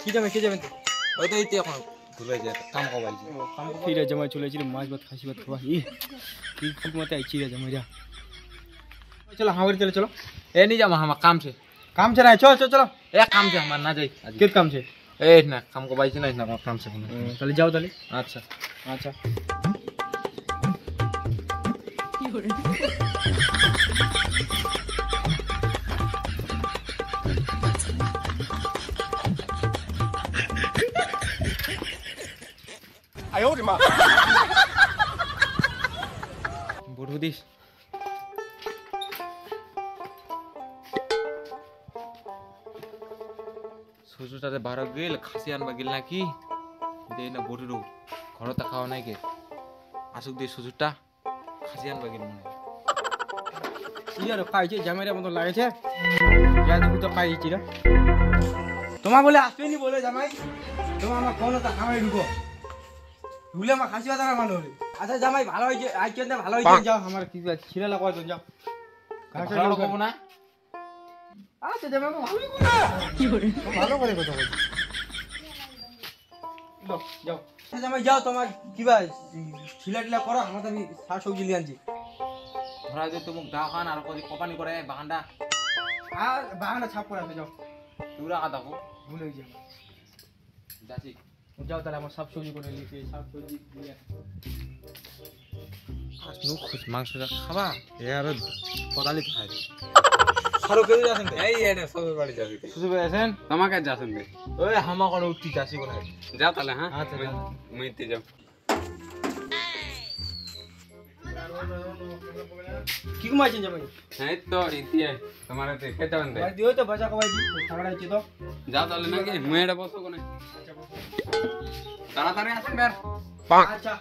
কি যাবেন ওইটাই তো এখন ভুলে যায় কাম কবাইছি ঠিক আছে জামাই চলে এসেছিল মাছ ভাত খাসি ভাত খাওয়া কি খুব মতে আইছি রে জামাই যা चलो हाँ चलो चलो ए नहीं जामा हम काम से है चलो चलो चलो ए काम से हमार ना जाई कित काम से ए ना काम को बाइसी ना काम से चले जाओ चले अच्छा अच्छा आयो रे मां बुढ़ू दिस শ্বশুরটারে বারো গেল খাসি আনবা গেল নাকি দে না বড়িরও ঘরতে খাওয়া নাই কে আসুক দে শ্বশুরটা খাসি আনবা গেল মনে ইয়ার খাইছে জামাইরা মতো লাগেছে যা দেখু তো খাইছি রে তোমার বলে আসবেনি বলে জামাই তোমার আমার কোন তা খামাই ঢুকো ঢুলে আমার খাসি বাজার মানো আচ্ছা জামাই ভালো হইছে আইছেন না ভালো হইছে যাও আমার কি ছিলা লাগা তো যাও ভালো কব না আচ্ছা জামাই ভালোই করে কি করে ভালো করে কথা বল যাও যাও আচ্ছা জামাই যাও তোমার কি ভাই ছিলা করো আমার আমি শাক সবজি নিয়ে আনছি ধরা যে তুমি দাও খান আর কদি কোপানি করে বাহান্ডা আর বাহানা ছাপ করে আসবে যাও তুরা আদা কো ভুলে যাও যাচ্ছি যাও তাহলে আমার সব সবজি করে লিখে সব সবজি দিয়ে আজ নো খুশ মাংসটা খাবা এর পদালি খাই খারো কেউ যাচ্ছেন এই এনে সবে বাড়ি যাবি সুসু বেছেন তোমাকে যাচ্ছেন বে ওই হামা কোন উঠতি যাসি কোন যাও তাহলে হ্যাঁ আচ্ছা মুইতে যাও কি ঘুমাইছেন জামাই হ্যাঁ তো ইতিয়ে তোমারে তে খেতে আনতে ভাই দিও তো বাজা কবাইছি ঠান্ডা হচ্ছে তো যাও তাহলে নাকি মুই এটা বসো কোনে তাড়াতাড়ি আসেন বের আচ্ছা